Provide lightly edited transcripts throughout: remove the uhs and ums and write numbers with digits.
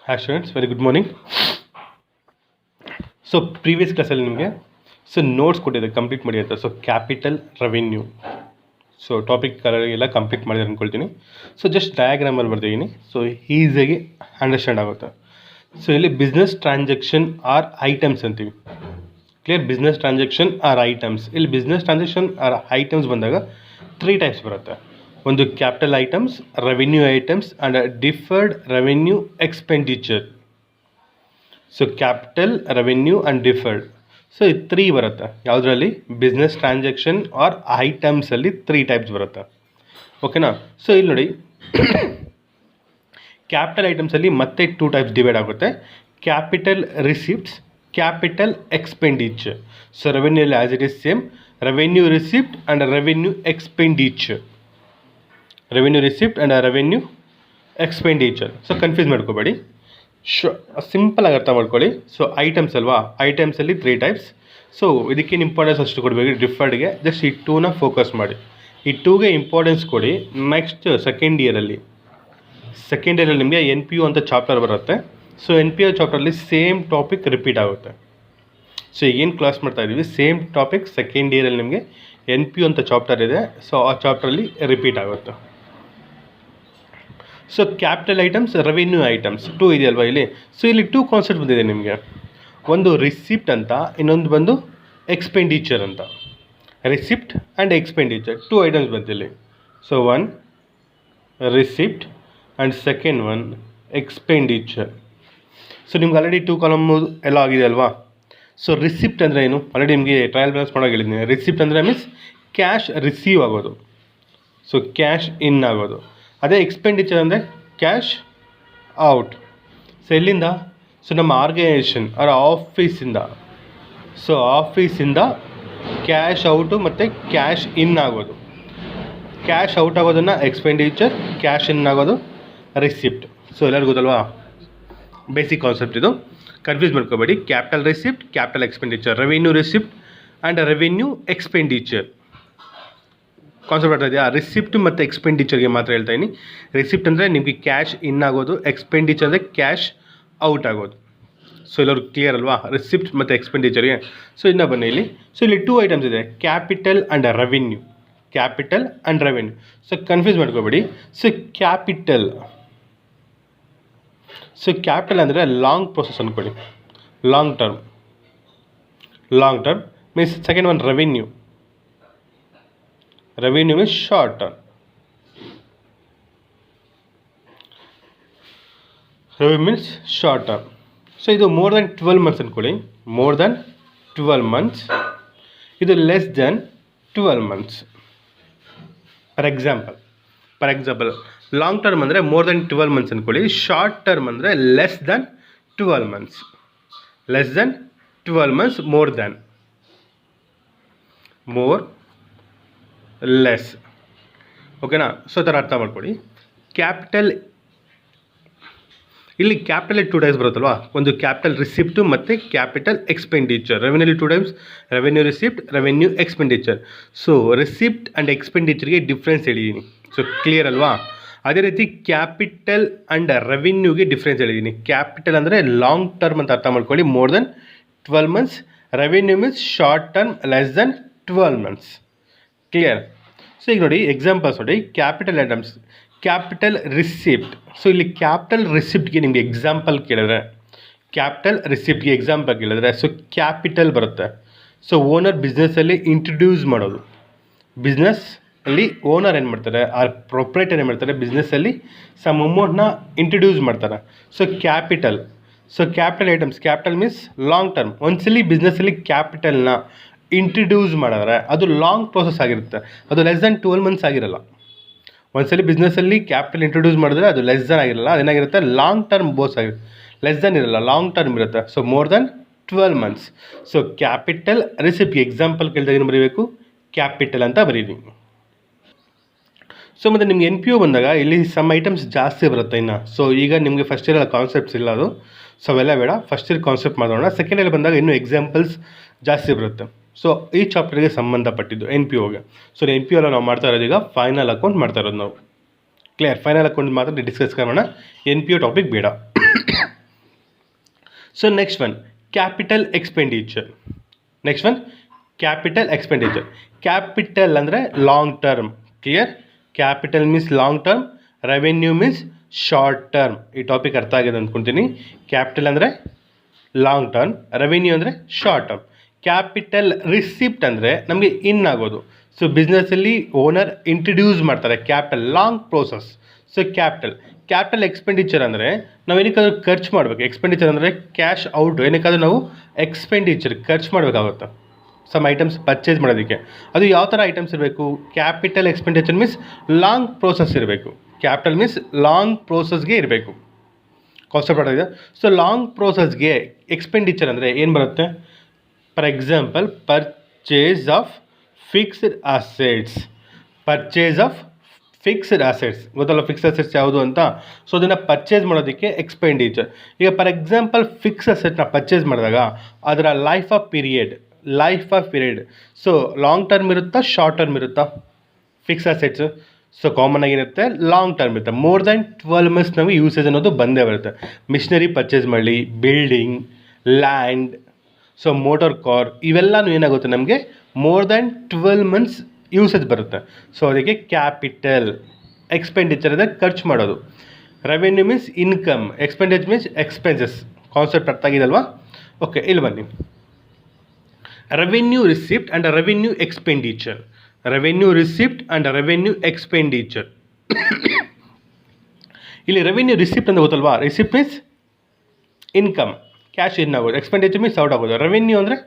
Hi students, very good morning. So previous ಕ್ಲಾಸಲ್ಲಿ ನಿಮಗೆ notes ಕೊಟ್ಟಿದೆ ಕಂಪ್ಲೀಟ್ ಮಾಡಿ ಅಂತ. ಸೊ ಕ್ಯಾಪಿಟಲ್ ರೆವೆನ್ಯೂ ಟಾಪಿಕ್ ಎಲ್ಲ ಕಂಪ್ಲೀಟ್ ಮಾಡಿದೆ ಅಂದ್ಕೊಳ್ತೀನಿ. ಜಸ್ಟ್ ಡಯಾಗ್ರಾಮಲ್ಲಿ ಬರ್ತಿದ್ದೀನಿ, ಈಸಿಯಾಗಿ ಅಂಡರ್ಸ್ಟ್ಯಾಂಡ್ ಆಗುತ್ತೆ. ಇಲ್ಲಿ ಬಿಸ್ನೆಸ್ ಟ್ರಾನ್ಸಾಕ್ಷನ್ ಆರ್ ಐಟಮ್ಸ್ ಅಂತೀವಿ. Clear? Business transaction R items. ಇಲ್ಲಿ ಬಿಸ್ನೆಸ್ ಟ್ರಾನ್ಸಾಕ್ಷನ್ ಆರ್ ಐಟಮ್ಸ್ ಬಂದಾಗ 3 ಟೈಪ್ಸ್ ಬರುತ್ತೆ. ಒಂದು capital items, revenue items and deferred revenue expenditure. Capital, revenue and deferred. ಈ 3 ಬರುತ್ತೆ. ಯಾವುದರಲ್ಲಿ? ಬಿಸ್ನೆಸ್ ಟ್ರಾನ್ಸಾಕ್ಷನ್ ಆರ್ ಐಟಮ್ಸಲ್ಲಿ 3 ಟೈಪ್ಸ್ ಬರುತ್ತೆ. ಓಕೆನಾ? ಇಲ್ಲಿ ನೋಡಿ, ಕ್ಯಾಪಿಟಲ್ ಐಟಮ್ಸಲ್ಲಿ ಮತ್ತೆ 2 ಟೈಪ್ಸ್ ಡಿವೈಡ್ ಆಗುತ್ತೆ. Capital receipts, capital expenditure. Revenue as it is same, revenue receipt and revenue expenditure. Revenue receipt and revenue expenditure. Confuse ಮಾಡ್ಕೋಬೇಡಿ, ಸಿಂಪಲಾಗಿ ಅರ್ಥ ಮಾಡ್ಕೊಳ್ಳಿ. ಐಟಮ್ಸ್ ಅಲ್ವಾ, ಐಟಮ್ಸಲ್ಲಿ 3 ಟೈಪ್ಸ್. ಇದಕ್ಕೇನು ಇಂಪಾರ್ಟೆನ್ಸ್ ಅಷ್ಟು ಕೊಡಬೇಕು, ಡಿಫರ್ಡ್ಗೆ ಜಸ್ಟ್ ಈ 2ನ ಫೋಕಸ್ ಮಾಡಿ. ಈ 2ಗೆ ಇಂಪಾರ್ಟೆನ್ಸ್ ಕೊಡಿ. ನೆಕ್ಸ್ಟ್ ಸೆಕೆಂಡ್ ಇಯರಲ್ಲಿ ನಿಮಗೆ NPO ಅಂತ ಚಾಪ್ಟರ್ ಬರುತ್ತೆ. NPO ಚಾಪ್ಟರಲ್ಲಿ ಸೇಮ್ ಟಾಪಿಕ್ ರಿಪೀಟ್ ಆಗುತ್ತೆ. ಏನು ಕ್ಲಾಸ್ ಮಾಡ್ತಾ ಇದ್ದೀವಿ, ಸೇಮ್ ಟಾಪಿಕ್ ಸೆಕೆಂಡ್ ಇಯರಲ್ಲಿ ನಿಮಗೆ NPO ಅಂತ ಚಾಪ್ಟರ್ ಇದೆ. ಆ ಚಾಪ್ಟರಲ್ಲಿ ರಿಪೀಟ್ ಆಗುತ್ತೆ. ಕ್ಯಾಪಿಟಲ್ ಐಟಮ್ಸ್, ರೆವೆನ್ಯೂ ಐಟಮ್ಸ್ 2 ಇದೆಯಲ್ವಾ ಇಲ್ಲಿ. ಇಲ್ಲಿ 2 ಕಾನ್ಸೆಪ್ಟ್ ಬಂದಿದೆ ನಿಮಗೆ. ಒಂದು ರಿಸಿಪ್ಟ್ ಅಂತ, ಇನ್ನೊಂದು ಬಂದು ಎಕ್ಸ್ಪೆಂಡಿಚರ್ ಅಂತ. ರಿಸಿಪ್ಟ್ ಆ್ಯಂಡ್ ಎಕ್ಸ್ಪೆಂಡಿಚರ್ 2 ಐಟಮ್ಸ್ ಬಂತಿಲ್ಲಿ. One receipt and second one expenditure. ನಿಮ್ಗೆ ಆಲ್ರೆಡಿ 2 ಕಾಲಮ್ ಎಲ್ಲ ಆಗಿದೆ ಅಲ್ವಾ. ರಿಸಿಪ್ಟ್ ಅಂದರೆ ಏನು, ಆಲ್ರೆಡಿ ನಿಮಗೆ ಟ್ರಯಲ್ ಬ್ಯಾಲೆನ್ಸ್ ಮಾಡೋಕೆ ಹೇಳಿದ್ದೀನಿ. ರಿಸಿಪ್ಟ್ ಅಂದರೆ ಮೀನ್ಸ್ ಕ್ಯಾಶ್ ರಿಸೀವ್ ಆಗೋದು, ಕ್ಯಾಶ್ ಇನ್ ಆಗೋದು. ಅದೇ ಎಕ್ಸ್ಪೆಂಡಿಚರ್ ಅಂದರೆ ಕ್ಯಾಶ್ ಔಟ್. ಎಲ್ಲಿಂದ? ನಮ್ಮ ಆರ್ಗನೈಸೇಷನ್ ಅವರ ಆಫೀಸಿಂದ. ಆಫೀಸಿಂದ ಕ್ಯಾಶ್ ಔಟು ಮತ್ತು ಕ್ಯಾಶ್ ಇನ್ ಆಗೋದು. ಕ್ಯಾಶ್ ಔಟ್ ಆಗೋದನ್ನು ಎಕ್ಸ್ಪೆಂಡಿಚರ್, ಕ್ಯಾಶ್ ಇನ್ ಆಗೋದು ರಿಸಿಪ್ಟ್. ಎಲ್ಲರಿಗೂ ಗೊತ್ತಲ್ವಾ, ಬೇಸಿಕ್ ಕಾನ್ಸೆಪ್ಟ್ ಇದು. ಕನ್ಫ್ಯೂಸ್ ಮಾಡ್ಕೋಬೇಡಿ. Capital receipt, capital expenditure, revenue receipt and revenue expenditure. Concept ಆಗ್ತಾ ಇದೆಯಾ? ರಿಸಿಪ್ಟ್ ಮತ್ತು ಎಕ್ಸ್ಪೆಂಡಿಚರ್ಗೆ ಮಾತ್ರ ಹೇಳ್ತಾ ಇದ್ದೀನಿ. ರಿಸಿಪ್ಟ್ ಅಂದರೆ ನಿಮಗೆ ಕ್ಯಾಶ್ ಇನ್ ಆಗೋದು, ಎಕ್ಸ್ಪೆಂಡಿಚರ್ ಅಂದರೆ ಕ್ಯಾಶ್ ಔಟ್ ಆಗೋದು. ಎಲ್ಲರೂ ಕ್ಲಿಯರ್ ಅಲ್ವಾ ರಿಸಿಪ್ಟ್ ಮತ್ತು ಎಕ್ಸ್ಪೆಂಡಿಚರ್ಗೆ? ಇನ್ನು ಬನ್ನಿ ಇಲ್ಲಿ. ಇಲ್ಲಿ 2 ಐಟಮ್ಸ್ ಇದೆ, capital and revenue. Capital and revenue. Confuse ಮಾಡ್ಕೋಬೇಡಿ. ಕ್ಯಾಪಿಟಲ್ ಕ್ಯಾಪಿಟಲ್ ಅಂದರೆ ಲಾಂಗ್ ಪ್ರೊಸೆಸ್ ಅಂದ್ಕೊಳ್ಳಿ, long term means. Second one revenue. Revenue means short term. ಇದು ಮೋರ್ ದೆನ್ 12 ಮಂತ್ಸ್ ಅಂದ್ಕೊಳ್ಳಿ. More than 12 months. ಇದು less than 12 months. For example long term ಅಂದರೆ more than 12 months ಅಂದ್ಕೊಳ್ಳಿ. Short term ಅಂದರೆ less than 12 months. More than, more, less. ಓಕೆನಾ? ಥರ ಅರ್ಥ ಮಾಡ್ಕೊಳ್ಳಿ. ಕ್ಯಾಪಿಟಲ್, ಇಲ್ಲಿ ಕ್ಯಾಪಿಟಲ್ 2 ಟೈಪ್ಸ್ ಬರುತ್ತಲ್ವಾ. ಒಂದು ಕ್ಯಾಪಿಟಲ್ ರಿಸಿಪ್ಟು ಮತ್ತು ಕ್ಯಾಪಿಟಲ್ ಎಕ್ಸ್ಪೆಂಡಿಚರ್. ರೆವೆನ್ಯೂಲಿ 2 types, revenue receipt, revenue expenditure. Receipt and ಎಕ್ಸ್ಪೆಂಡಿಚರ್ಗೆ ಡಿಫ್ರೆನ್ಸ್ ಹೇಳಿದ್ದೀನಿ. ಕ್ಲಿಯರ್ ಅಲ್ವಾ? ಅದೇ ರೀತಿ ಕ್ಯಾಪಿಟಲ್ ಆ್ಯಂಡ್ ರೆವೆನ್ಯೂಗೆ ಡಿಫ್ರೆನ್ಸ್ ಹೇಳಿದ್ದೀನಿ. ಕ್ಯಾಪಿಟಲ್ ಅಂದರೆ ಲಾಂಗ್ ಟರ್ಮ್ ಅಂತ ಅರ್ಥ ಮಾಡ್ಕೊಳ್ಳಿ, more than 12 months. Revenue means short term, less than 12 months. Clear? ಈಗ ನೋಡಿ ಎಕ್ಸಾಂಪಲ್ಸ್ ನೋಡಿ. Capital items, capital receipt. ಇಲ್ಲಿ ಕ್ಯಾಪಿಟಲ್ ರಿಸಿಪ್ಟ್ಗೆ ನಿಮಗೆ ಎಕ್ಸಾಂಪಲ್ ಕೇಳಿದ್ರೆ, ಕ್ಯಾಪಿಟಲ್ ಬರುತ್ತೆ. ಓನರ್ ಬಿಸ್ನೆಸ್ಸಲ್ಲಿ ಇಂಟ್ರಡ್ಯೂಸ್ ಮಾಡೋದು. ಬಿಸ್ನೆಸ್ ಅಲ್ಲಿ ಓನರ್ ಏನು ಮಾಡ್ತಾರೆ, ಆರ್ ಪ್ರೊಪ್ರೈಟರ್ ಏನು ಮಾಡ್ತಾರೆ, ಬಿಸ್ನೆಸ್ಸಲ್ಲಿ ಸಮ್ ಅಮೌಂಟ್ನ ಇಂಟ್ರಡ್ಯೂಸ್ ಮಾಡ್ತಾರೆ. Capital. Capital items, capital means long term. ಒಂದ್ಸಲಿ ಬಿಸ್ನೆಸ್ಸಲ್ಲಿ ಕ್ಯಾಪಿಟಲ್ನ ಇಂಟ್ರಡ್ಯೂಸ್ ಮಾಡಿದ್ರೆ ಅದು ಲಾಂಗ್ ಪ್ರೋಸೆಸ್ ಆಗಿರುತ್ತೆ. ಅದು ಲೆಸ್ ದೆನ್ 12 ಮಂತ್ಸ್ ಆಗಿರಲ್ಲ. ಒಂದ್ಸಲಿ ಬಿಸ್ನೆಸ್ಸಲ್ಲಿ ಕ್ಯಾಪಿಟಲ್ ಇಂಟ್ರಡ್ಯೂಸ್ ಮಾಡಿದ್ರೆ ಅದು ಲೆಸ್ ದೆನ್ ಆಗಿರಲ್ಲ, ಅದೇನಾಗಿರುತ್ತೆ ಲಾಂಗ್ ಟರ್ಮ್ ಬೋಸ್ ಆಗಿರುತ್ತೆ. ಲೆಸ್ ದೆನ್ ಇರಲ್ಲ, ಲಾಂಗ್ ಟರ್ಮ್ ಇರುತ್ತೆ. More than 12 months. ಕ್ಯಾಪಿಟಲ್ ರಿಸಿಪ್ಟ್ಗೆ ಎಕ್ಸಾಂಪಲ್ ಕೇಳಿದಾಗ ಏನು ಬರೀಬೇಕು, ಕ್ಯಾಪಿಟಲ್ ಅಂತ ಬರೀವಿ. ಮತ್ತು ನಿಮ್ಗೆ NPO ಬಂದಾಗ ಇಲ್ಲಿ ಸಮ್ ಐಟಮ್ಸ್ ಜಾಸ್ತಿ ಬರುತ್ತೆ ಇನ್ನು. ಈಗ ನಿಮಗೆ ಫಸ್ಟ್ ಇಯರ್ ಕಾನ್ಸೆಪ್ಟ್ಸ್ ಇಲ್ಲ ಅದು. ಅವೆಲ್ಲ ಬೇಡ, ಫಸ್ಟ್ ಇಯರ್ ಕಾನ್ಸೆಪ್ಟ್ ಮಾಡೋಣ. ಸೆಕೆಂಡ್ ಇಯರ್ ಬಂದಾಗ ಇನ್ನೂ ಎಕ್ಸಾಂಪಲ್ಸ್ ಜಾಸ್ತಿ ಬರುತ್ತೆ. ಈ ಚಾಪ್ಟರ್ಗೆ ಸಂಬಂಧಪಟ್ಟಿದ್ದು NPOಗೆ. NPO ಎಲ್ಲ ನಾವು ಮಾಡ್ತಾ ಇರೋದು ಈಗ ಫೈನಲ್ ಅಕೌಂಟ್ ಮಾಡ್ತಾ ಇರೋದು ನಾವು. ಕ್ಲಿಯರ್? ಫೈನಲ್ ಅಕೌಂಟ್ ಮಾತ್ರ ಡಿಸ್ಕಸ್ ಮಾಡೋಣ, NPO ಟಾಪಿಕ್ ಬೇಡ. So next one capital expenditure. Next one capital expenditure. Capital ಅಂದರೆ long term. Clear? Capital means long term, revenue means short term. ಈ ಟಾಪಿಕ್ ಅರ್ಥ ಆಗಿದೆ ಅಂದ್ಕೊಳ್ತೀನಿ. ಕ್ಯಾಪಿಟಲ್ ಅಂದರೆ ಲಾಂಗ್ ಟರ್ಮ್, ರೆವೆನ್ಯೂ ಅಂದರೆ ಶಾರ್ಟ್ ಟರ್ಮ್. ಕ್ಯಾಪಿಟಲ್ ರಿಸಿಪ್ಟ್ ಅಂದರೆ ನಮಗೆ ಇನ್ ಆಗೋದು. ಸೊ ಬಿಸ್ನೆಸ್ಸಲ್ಲಿ ಓನರ್ ಇಂಟ್ರಡ್ಯೂಸ್ ಮಾಡ್ತಾರೆ capital, long process. So capital expenditure ಅಂದರೆ ನಾವು ಏನಕ್ಕಾದ್ರೂ ಖರ್ಚು ಮಾಡಬೇಕು. ಎಕ್ಸ್ಪೆಂಡಿಚರ್ ಅಂದರೆ ಕ್ಯಾಶ್ ಔಟ್, ಏನಕ್ಕಾದ್ರೂ ನಾವು ಎಕ್ಸ್ಪೆಂಡಿಚರ್ ಖರ್ಚು ಮಾಡಬೇಕಾಗುತ್ತೆ ಸಮ್ ಐಟಮ್ಸ್ ಪರ್ಚೇಸ್ ಮಾಡೋದಕ್ಕೆ. ಅದು ಯಾವ ಥರ ಐಟಮ್ಸ್ ಇರಬೇಕು? Capital expenditure means long process ಇರಬೇಕು. ಕ್ಯಾಪಿಟಲ್ ಮೀನ್ಸ್ ಲಾಂಗ್ ಪ್ರೋಸೆಸ್ಗೆ ಇರಬೇಕು. ಕಾನ್ಸೆಪ್ಟ್ ಆಗಿದೆ. ಸೊ ಲಾಂಗ್ ಪ್ರೋಸೆಸ್ಗೆ ಎಕ್ಸ್ಪೆಂಡಿಚರ್ ಅಂದರೆ ಏನು ಬರುತ್ತೆ? For example purchase of fixed assets. Purchase of fixed assets ಗೊತ್ತಲ್ಲ, ಫಿಕ್ಸ್ಡ್ ಅಸೆಟ್ಸ್ ಯಾವುದು ಅಂತ. ಸೊ ಅದನ್ನು ಪರ್ಚೇಸ್ ಮಾಡೋದಕ್ಕೆ ಎಕ್ಸ್ಪೆಂಡಿಚರ್. ಈಗ ಫಾರ್ ಎಕ್ಸಾಂಪಲ್ ಫಿಕ್ಸ್ ಅಸೆಟ್ನ ಪರ್ಚೇಸ್ ಮಾಡಿದಾಗ ಅದರ life of period. So long term ಇರುತ್ತಾ, ಶಾರ್ಟ್ ಟರ್ಮ್ ಇರುತ್ತಾ? ಫಿಕ್ಸ್ ಅಸೆಟ್ಸ್ ಸೊ ಕಾಮನ್ ಆಗಿರುತ್ತೆ, ಲಾಂಗ್ ಟರ್ಮ್ ಇರುತ್ತೆ. ಮೋರ್ ದ್ಯಾನ್ 12 ಮಂತ್ಸ್ ನಮಗೆ ಯೂಸೇಜ್ ಅನ್ನೋದು ಬಂದೇ ಬರುತ್ತೆ. ಮಿಷನರಿ ಪರ್ಚೇಸ್ ಮಾಡಲಿ, building, land, so motor car, ಇವೆಲ್ಲನೂ ಏನಾಗುತ್ತೆ ನಮಗೆ ಮೋರ್ ದ್ಯಾನ್ 12 ಮಂತ್ಸ್ ಯೂಸೇಜ್ ಬರುತ್ತೆ. ಸೊ ಅದಕ್ಕೆ ಕ್ಯಾಪಿಟಲ್ ಎಕ್ಸ್ಪೆಂಡಿಚರ್ ಅಂದರೆ ಖರ್ಚು ಮಾಡೋದು. Revenue means income, expenditure means expenses. Concept ಅರ್ಥ ಆಗಿದಲ್ವಾ? ಓಕೆ, ಇಲ್ಲಿ ಬನ್ನಿ. Revenue receipt and revenue expenditure. Revenue receipt and revenue expenditure. ಇಲ್ಲಿ ರೆವೆನ್ಯೂ ರಿಸಿಪ್ಟ್ ಅಂತ ಗೊತ್ತಲ್ವಾ? Receipt means income, cash in ಆಗೋದು. ಎಕ್ಸ್ಪೆಂಡಿಚರ್ ಮೀನ್ಸ್ ಔಟ್ ಆಗೋದು. ರೆವೆನ್ಯೂ ಅಂದರೆ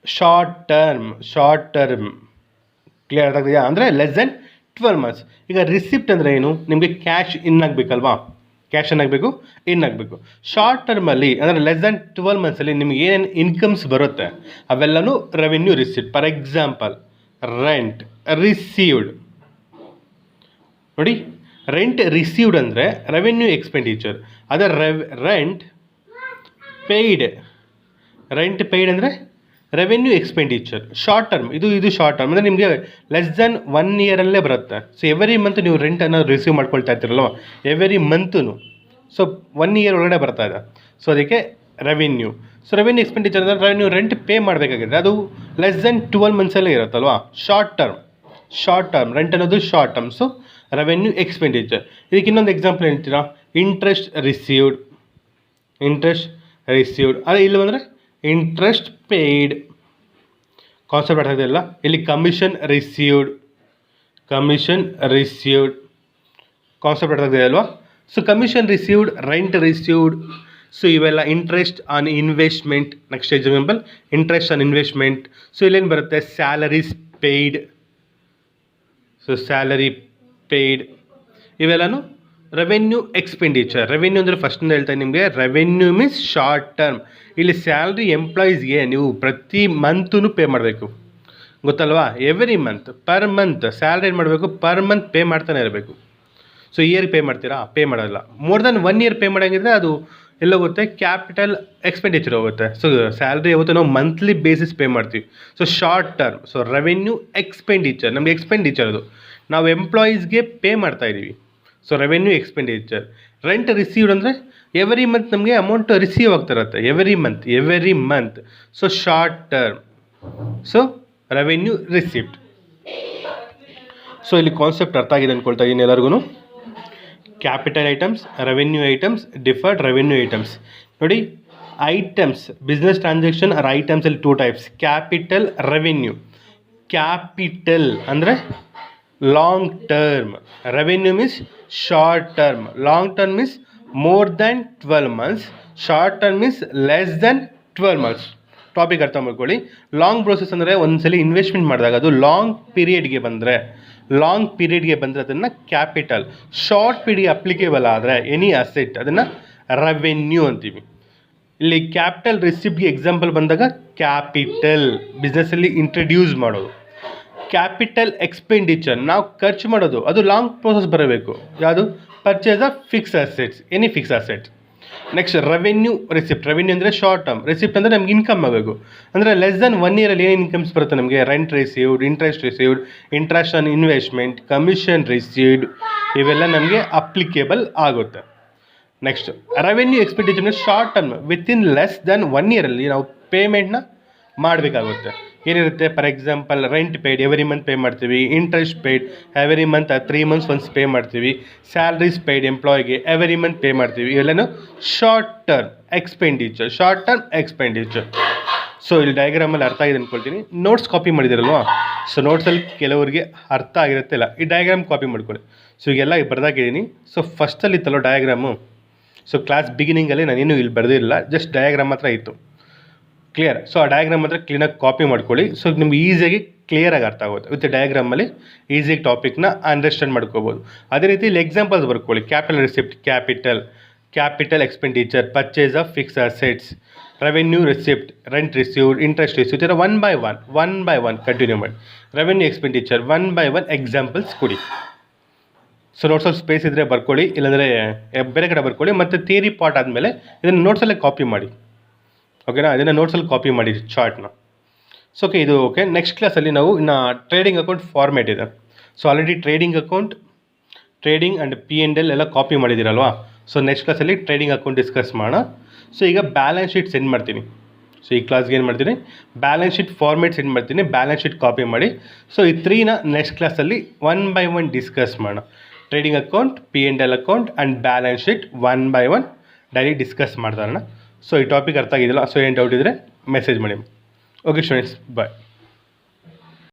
ಶಾರ್ಟ್ ಟರ್ಮ್. ಕ್ಲಿಯರ್ ಆಗ್ತಿದೆಯಾ? ಅಂದರೆ ಲೆಸ್ ದೆನ್ 12 ಮಂತ್ಸ್. ಈಗ ರಿಸಿಪ್ಟ್ ಅಂದರೆ ಏನು? ನಿಮಗೆ ಕ್ಯಾಶ್ ಇನ್ ಆಗಬೇಕಲ್ವಾ? ಕ್ಯಾಶ್ ಏನಾಗಬೇಕು? ಇನ್ ಆಗಬೇಕು. ಶಾರ್ಟ್ ಟರ್ಮಲ್ಲಿ ಅಂದರೆ ಲೆಸ್ ದೆನ್ 12 ಮಂತ್ಸಲ್ಲಿ ನಿಮ್ಗೆ ಏನೇನು ಇನ್ಕಮ್ಸ್ ಬರುತ್ತೆ ಅವೆಲ್ಲನೂ revenue receipt. For example rent received. ನೋಡಿ, ರೆಂಟ್ ರಿಸೀವ್ಡ್ ಅಂದರೆ ರೆವೆನ್ಯೂ ಎಕ್ಸ್ಪೆಂಡಿಚರ್. ಅದೇ ರೆಂಟ್ ಪೇಯ್ಡ್ ಅಂದರೆ ರೆವೆನ್ಯೂ ಎಕ್ಸ್ಪೆಂಡಿಚರ್. ಶಾರ್ಟ್ ಟರ್ಮ್, ಇದು ಶಾರ್ಟ್ ಟರ್ಮ್ ಅಂದರೆ ನಿಮಗೆ ಲೆಸ್ ದೆನ್ 1 ಇಯರಲ್ಲೇ ಬರುತ್ತೆ. ಸೊ ಎವ್ರಿ ಮಂತ್ ನೀವು ರೆಂಟನ್ನು ರಿಸೀವ್ ಮಾಡ್ಕೊಳ್ತಾ ಇರ್ತೀರಲ್ವ, ಎವ್ರಿ ಮಂತೂ ಸೊ 1 ಇಯರ್ ಒಳಗಡೆ ಬರ್ತಾ ಇದೆ. ಸೊ ಅದಕ್ಕೆ ರೆವೆನ್ಯೂ. ಸೊ ರೆವೆನ್ಯೂ ಎಕ್ಸ್ಪೆಂಡಿಚರ್ ಅಂದರೆ ನೀವು ರೆಂಟ್ ಪೇ ಮಾಡಬೇಕಾಗಿದೆ, ಅದು ಲೆಸ್ ದೆನ್ 12 ಮಂತ್ಸಲ್ಲೇ ಇರುತ್ತಲ್ವಾ? ಶಾರ್ಟ್ ಟರ್ಮ್ ರೆಂಟ್ ಅನ್ನೋದು short term. So revenue expenditure. ಇದಕ್ಕೆ ಇನ್ನೊಂದು ಎಕ್ಸಾಂಪಲ್ ಹೇಳ್ತೀರಾ? Interest received. ಅದೇ ಇಲ್ಲಿ ಬಂದರೆ ಇಂಟ್ರೆಸ್ಟ್ ಪೇಯ್ಡ್. ಕಾನ್ಸೆಪ್ಟ್ ಅರ್ಥ ಇದೆಯಲ್ಲ? ಇಲ್ಲಿ ಕಮಿಷನ್ ರಿಸೀವ್ಡ್. ಕಾನ್ಸೆಪ್ಟ್ ಅರ್ಥ ಇದೆ ಅಲ್ವಾ? So commission received, rent received. So ಇವೆಲ್ಲ interest on investment. Next example interest on investment. So ಇಲ್ಲೇನು ಬರುತ್ತೆ? Salaries paid. So salary paid ಇವೆಲ್ಲನೂ ರೆವೆನ್ಯೂ ಎಕ್ಸ್ಪೆಂಡಿಚರ್. ರೆವೆನ್ಯೂ ಅಂದರೆ ಫಸ್ಟಿಂದ ಹೇಳ್ತಾರೆ ನಿಮಗೆ, ರೆವೆನ್ಯೂ ಮೀನ್ಸ್ ಶಾರ್ಟ್ ಟರ್ಮ್. ಇಲ್ಲಿ ಸ್ಯಾಲ್ರಿ ಎಂಪ್ಲಾಯೀಸ್ಗೆ ನೀವು ಪ್ರತಿ ಮಂತೂ ಪೇ ಮಾಡಬೇಕು, ಗೊತ್ತಲ್ವಾ? Every month, per month salary ಏನು ಮಾಡಬೇಕು? ಪರ್ ಮಂತ್ ಪೇ ಮಾಡ್ತಾನೆ ಇರಬೇಕು. ಸೊ ಇಯರ್ಗೆ ಪೇ ಮಾಡ್ತೀರಾ? ಪೇ ಮಾಡೋಲ್ಲ. ಮೋರ್ ದೆನ್ 1 ಇಯರ್ ಪೇ ಮಾಡೋಂಗಿದ್ರೆ ಅದು ಎಲ್ಲೋಗುತ್ತೆ? ಕ್ಯಾಪಿಟಲ್ ಎಕ್ಸ್ಪೆಂಡಿಚರ್ ಹೋಗುತ್ತೆ. ಸೊ ಸ್ಯಾಲ್ರಿ ಯಾವತ್ತು ನಾವು ಮಂತ್ಲಿ ಬೇಸಿಸ್ ಪೇ ಮಾಡ್ತೀವಿ. So short term. So revenue expenditure ನಮಗೆ ಎಕ್ಸ್ಪೆಂಡಿಚರ್, ಅದು ನಾವು ಎಂಪ್ಲಾಯೀಸ್ಗೆ ಪೇ ಮಾಡ್ತಾ ಇದ್ದೀವಿ. So revenue expenditure. Rent received ಅಂದರೆ ಎವ್ರಿ ಮಂತ್ ನಮಗೆ ಅಮೌಂಟ್ ರಿಸೀವ್ ಆಗ್ತಿರತ್ತೆ, every month. So short term. So revenue receipt. So ಇಲ್ಲಿ ಕಾನ್ಸೆಪ್ಟ್ ಅರ್ಥ ಆಗಿದೆ ಅಂದ್ಕೊಳ್ತಾ ಇದ್ದೀನಿ ಎಲ್ಲರಿಗೂ. Capital items, revenue items, deferred revenue items. ನೋಡಿ, items business transaction R items ಅಲ್ಲಿ 2 ಟೈಪ್ಸ್: ಕ್ಯಾಪಿಟಲ್, ರೆವೆನ್ಯೂ. ಕ್ಯಾಪಿಟಲ್ ಅಂದರೆ long term, revenue means short term. Long term means more than 12 months, short term means less than 12 months. Topic ಅರ್ಥ ಮಾಡ್ಕೊಳ್ಳಿ. Long process ಅಂದರೆ ಒಂದ್ಸಲಿ investment ಮಾಡಿದಾಗ ಅದು long ಪೀರಿಯಡ್ಗೆ ಬಂದರೆ ಅದನ್ನು ಕ್ಯಾಪಿಟಲ್. ಶಾರ್ಟ್ ಪೀರಿಯಡ್ ಅಪ್ಲಿಕೇಬಲ್ ಆದರೆ ಎನಿ ಅಸೆಟ್ ಅದನ್ನು ರೆವೆನ್ಯೂ ಅಂತೀವಿ. ಇಲ್ಲಿ ಕ್ಯಾಪಿಟಲ್ ರಿಸಿಪ್ಟ್ಗೆ ಎಕ್ಸಾಂಪಲ್ ಬಂದಾಗ ಕ್ಯಾಪಿಟಲ್ ಬಿಸ್ನೆಸ್ಸಲ್ಲಿ ಇಂಟ್ರಡ್ಯೂಸ್ ಮಾಡೋದು. ಕ್ಯಾಪಿಟಲ್ ಎಕ್ಸ್ಪೆಂಡಿಚರ್ ನಾವು ಖರ್ಚು ಮಾಡೋದು, ಅದು ಲಾಂಗ್ ಪ್ರೋಸೆಸ್ ಬರಬೇಕು. ಯಾವುದು? Purchase of fix assets, any fix asset. Next revenue receipt. Revenue ಅಂದರೆ ಶಾರ್ಟ್ ಟರ್ಮ್, ರಿಸಿಪ್ಟ್ ಅಂದರೆ ನಮ್ಗೆ ಇನ್ಕಮ್ ಆಗಬೇಕು. ಅಂದರೆ ಲೆಸ್ ದೆನ್ 1 ಇಯರಲ್ಲಿ ಏನು ಇನ್ಕಮ್ಸ್ ಬರುತ್ತೆ ನಮಗೆ? Rent received, interest received, interest on investment, commission received, ಇವೆಲ್ಲ ನಮಗೆ ಅಪ್ಲಿಕೇಬಲ್ ಆಗುತ್ತೆ. ನೆಕ್ಸ್ಟ್ ರೆವೆನ್ಯೂ ಎಕ್ಸ್ಪೆಂಡಿಚರ್ನ short term within less than 1 ಇಯರಲ್ಲಿ ನಾವು ಪೇಮೆಂಟ್ನ ಮಾಡಬೇಕಾಗುತ್ತೆ. ಏನಿರುತ್ತೆ, for example rent paid every month pay ಮಾಡ್ತೀವಿ, interest paid every month 3 months once pay ಮಾಡ್ತೀವಿ, ಸ್ಯಾಲ್ರೀಸ್ ಪೇಯ್ಡ್ ಎಂಪ್ಲಾಯ್ಗೆ ಎವ್ರಿ ಮಂತ್ ಪೇ ಮಾಡ್ತೀವಿ. ಇವೆಲ್ಲನೂ ಶಾರ್ಟ್ ಟರ್ಮ್ ಎಕ್ಸ್ಪೆಂಡಿಚರ್. ಸೊ ಇಲ್ಲಿ ಡಯಾಗ್ರಾಮಲ್ಲಿ ಅರ್ಥ ಆಗಿದೆ ಅಂದ್ಕೊಳ್ತೀನಿ. ನೋಟ್ಸ್ ಕಾಪಿ ಮಾಡಿದಿರಲ್ವಾ, ಸೊ ನೋಟ್ಸಲ್ಲಿ ಕೆಲವರಿಗೆ ಅರ್ಥ ಆಗಿರುತ್ತಿಲ್ಲ, ಈ ಡಯಾಗ್ರಾಮ್ ಕಾಪಿ ಮಾಡ್ಕೊಳ್ಳಿ. ಸೊ ಈಗೆಲ್ಲ ಬರ್ದಾಕಿದ್ದೀನಿ. ಸೊ ಫಸ್ಟಲ್ಲಿ ಇತ್ತಲ್ಲೋ ಡಯಾಗ್ರಾಮು, ಸೊ ಕ್ಲಾಸ್ ಬಿಗಿನಿಂಗಲ್ಲಿ ನಾನೇನು ಇಲ್ಲಿ ಬರೆದಿರಲಿಲ್ಲ, ಜಸ್ಟ್ ಡಯಾಗ್ರಾಮ್ ಮಾತ್ರ ಇತ್ತು. ಕ್ಲಿಯರ್? ಸೊ ಆ ಡಯಾಗ್ರಾಮ್ ಮಾತ್ರ ಕ್ಲೀನಾಗಿ ಕಾಪಿ ಮಾಡ್ಕೊಳ್ಳಿ. ಸೊ ನಿಮ್ಗೆ ಈಸಿಯಾಗಿ ಕ್ಲಿಯರಾಗಿ ಅರ್ಥ ಆಗುತ್ತೆ. ವಿತ್ ಡಯಾಗ್ರಾಮಲ್ಲಿ ಈಸಿಯಾಗಿ ಟಾಪಿಕ್ನ ಅಂಡರ್ಸ್ಟ್ಯಾಂಡ್ ಮಾಡ್ಕೋಬೋದು. ಅದೇ ರೀತಿ ಇಲ್ಲಿ ಎಕ್ಸಾಂಪಲ್ಸ್ ಬರ್ಕೊಳ್ಳಿ. Capital receipt, capital expenditure, purchase of fix assets, revenue receipt, rent received, interest received, ಈ ಥರ ಒನ್ ಬೈ ಒನ್ ಕಂಟಿನ್ಯೂ ಮಾಡಿ. ರೆವೆನ್ಯೂ ಎಕ್ಸ್ಪೆಂಡಿಚರ್ 1 by 1 ಎಕ್ಸಾಂಪಲ್ಸ್ ಕೊಡಿ. ಸೊ ನೋಟ್ಸಲ್ಲಿ ಸ್ಪೇಸ್ ಇದ್ದರೆ ಬರ್ಕೊಳ್ಳಿ, ಇಲ್ಲಾಂದರೆ ಬೇರೆ ಕಡೆ ಬರ್ಕೊಳ್ಳಿ. ಮತ್ತು ಥಿಯರಿ ಪಾರ್ಟ್ ಆದಮೇಲೆ ಇದನ್ನು ನೋಟ್ಸಲ್ಲೇ ಕಾಪಿ ಮಾಡಿ. ಓಕೆನಾ? ಇದನ್ನು ನೋಟ್ಸಲ್ಲಿ ಕಾಪಿ ಮಾಡಿ ಚಾರ್ಟ್ನ. ಸೊ ಓಕೆ, ಇದು ಓಕೆ. ನೆಕ್ಸ್ಟ್ ಕ್ಲಾಸಲ್ಲಿ ನಾವು ಇನ್ನು ಟ್ರೇಡಿಂಗ್ ಅಕೌಂಟ್ ಫಾರ್ಮೇಟ್ ಇದೆ. So already trading account, trading and P&L ಎಲ್ಲ ಕಾಪಿ ಮಾಡಿದ್ದೀರಲ್ವಾ. ಸೊ ನೆಕ್ಸ್ಟ್ ಕ್ಲಾಸಲ್ಲಿ ಟ್ರೇಡಿಂಗ್ ಅಕೌಂಟ್ ಡಿಸ್ಕಸ್ ಮಾಡೋಣ. ಸೊ ಈಗ ಬ್ಯಾಲೆನ್ಸ್ ಶೀಟ್ ಸೆಂಡ್ ಮಾಡ್ತೀನಿ. ಸೊ ಈ ಕ್ಲಾಸ್ಗೆ ಏನು ಮಾಡ್ತೀನಿ, ಬ್ಯಾಲೆನ್ಸ್ ಶೀಟ್ ಫಾರ್ಮೇಟ್ ಸೆಂಡ್ ಮಾಡ್ತೀನಿ, ಬ್ಯಾಲೆನ್ಸ್ ಶೀಟ್ ಕಾಪಿ ಮಾಡಿ. ಸೊ ಈ 3ನ ನೆಕ್ಸ್ಟ್ ಕ್ಲಾಸಲ್ಲಿ 1 by 1 ಡಿಸ್ಕಸ್ ಮಾಡೋಣ. Trading account, P&L account and balance sheet 1 by 1 daily discuss ಮಾಡ್ತಾರಣ. So ಈ ಟಾಪಿಕ್ ಅರ್ಥ ಆಗಿದೆಯಲ್ಲ. ಸೊ ಏನು ಡೌಟ್ ಇದ್ದರೆ ಮೆಸೇಜ್ ಮಾಡಿ. ಓಕೆ ಸ್ಟೂಡೆಂಟ್ಸ್, ಬಾಯ್.